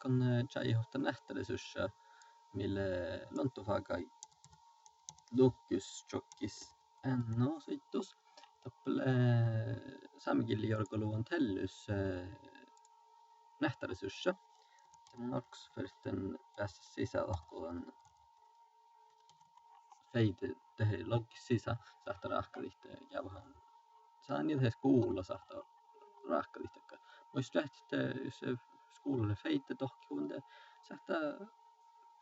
on tjaihosta nähtälisyssä, mille lonttofagai lukkys tjokkis no sittus. Tappele saamikilli jorgolu on tellys nähtälisyssä. Marks försten päässä sisälohkulan feite tehe loggis sisä sahta rahkalihte ja vähän saa niitä kuulla sahta rahkalihte. Vois lähti se skuulle feite tohkiunde sahta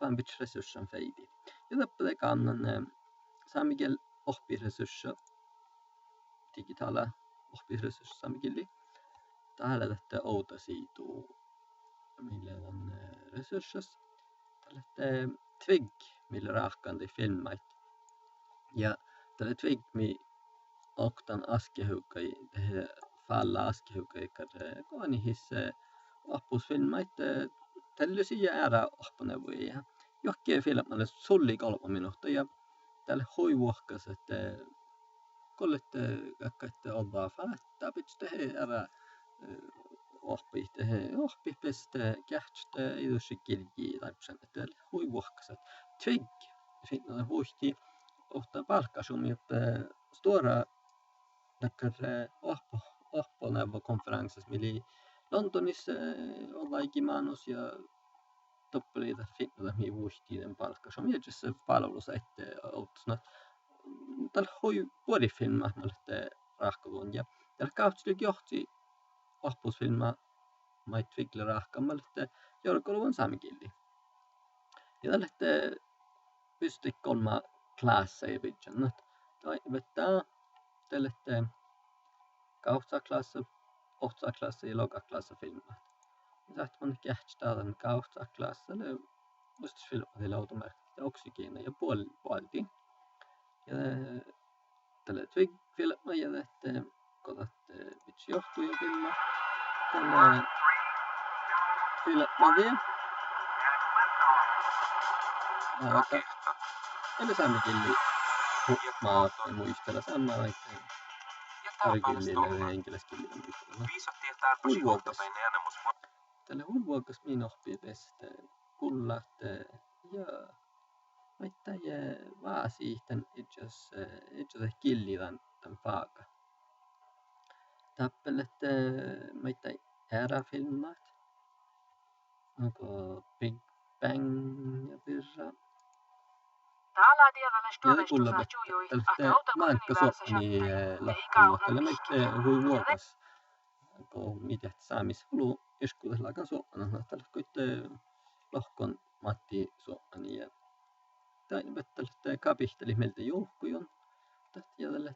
vaan bits resurssan feiti. Ja tappele kannan saamikiel oppiresursser digitala oppiresursser saamikilli. Täällä tätä outa siituu mille on resursses. Tällä twig mille rahkandi filmait. Ja tällä twig mi oktan askehukai tehdä falla askehukai kare koani hisse appusfilmait tällösi jäädä ahpanevuja. Johonkin filmalle sulli 3 minuuttia ja tällä hoivuhkas että kollette kakkatte olla fatta bits tehdä ära ohpi peste kähtste idusi kirji taipsan että huivuhkaset twig finna huihti ofta palkkasumi että stora takkar ohponeuvo konferenssissa mili Londonissa olla ikimanus ja toppelita finna mi huihti den palkkasumi ja se palvelus että outsna tällä puolifilma että rahkalun ja tällä kautsiluk johti ohpusfilma mait fikle rahkammal että jorgoluvan saamikilli. Ja tällä pystyt 3 klasseja pidjannat. Tai vetää tällä kautsaklasse, 8 klasse ja lokaklasse filmat. Ja saat man kähtstaadan kautsaklasselle pystyt filmat automerkit oksigeena ja puolti. Ja tällä filma ja että kodat vitsi johtuja filma. Tällä filma det. Eller saamikilli mä muistella samaa vaikka arikillille ja enkeleskillille muistella. Tällä hulvuokas min oppii peste kullat ja maittaa vaasi tän itse killi tän faaka. Tappelet maittaa filmat. Onko Big Bang ja pyrra. Ja kuulla tällä maankasopni lahkalla. Tällä meitte huivuokas. Onko mitä saamis halu eskuudella kasopana. Tällä koitte lohkon Matti Suomani ja tällä kapihteli meiltä juhkujon. Ja tällä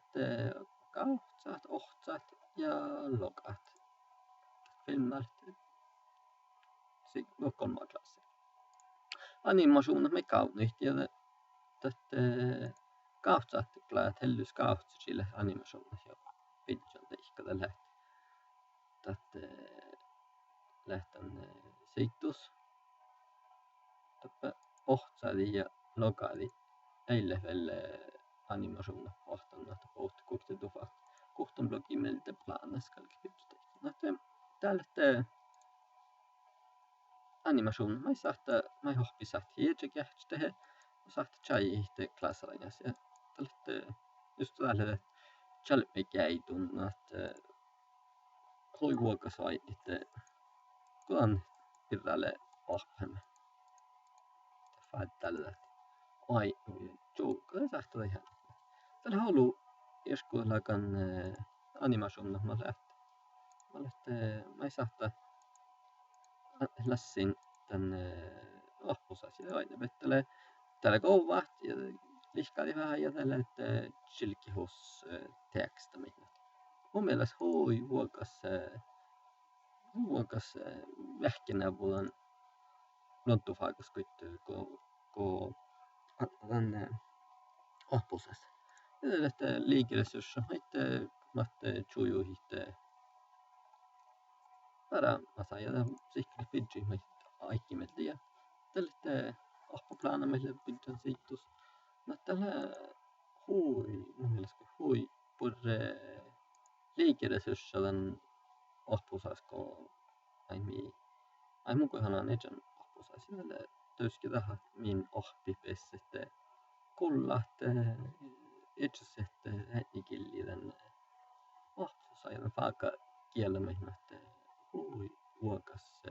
kauhtsat, ohtsat ja lokat. Filmat. Sitten 3 klasse. Animationen med kaunit ja tätä kauhtsat klaat hellys kauhtsille animationen ja pidjan teikka tällä tätä lähtän seitus. Tätä ohtsadi ja logadi eille välle animationen ohtanna pohti kuhti tufa kuhton blogi meiltä planas kalki pidjan. Tällä animation mai sahta mai hohpi sahti hiedje kähtstehe sahta chai ihte klassarajas ja tällä just tällä chalpe käitun että hoivuokas vaitte kuan irralle ohpemme tällä ai joukko sahta ihan tällä halu eskuullakan animation mä lähte mai sahta lassin tän ohpusasi aina vettele tällä kovat ja lihkali vähän ja tällä chilkihus tekstamit. Mun mielestä huokas vähkinävulan lontufaakus kuittuu ko tänne ohpusas. Ja tällä liikeresursser maitte matte chujuhitte para masa ja sikri pidji mai aikkimeltä ja tällä ohpoplana meille pidjan siitus. Mä tällä mun mielestä purre liikeresursser ohpusasko Ai mun kuin hanan ejan appusaisille töski tahat min ohti pessette kullat etsette hänikilliden appusainen faaka kielmäihnät hui vuokas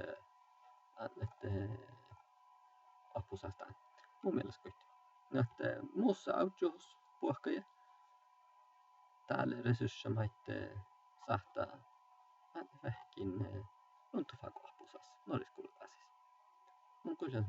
annette appusastaan. Mun mielestä koitti. Että muussa autjuhus puhkaja täällä resurssomaitte sahtaa vähkin luntofaaku appusas. Noris kulkaasis. Mun kyllä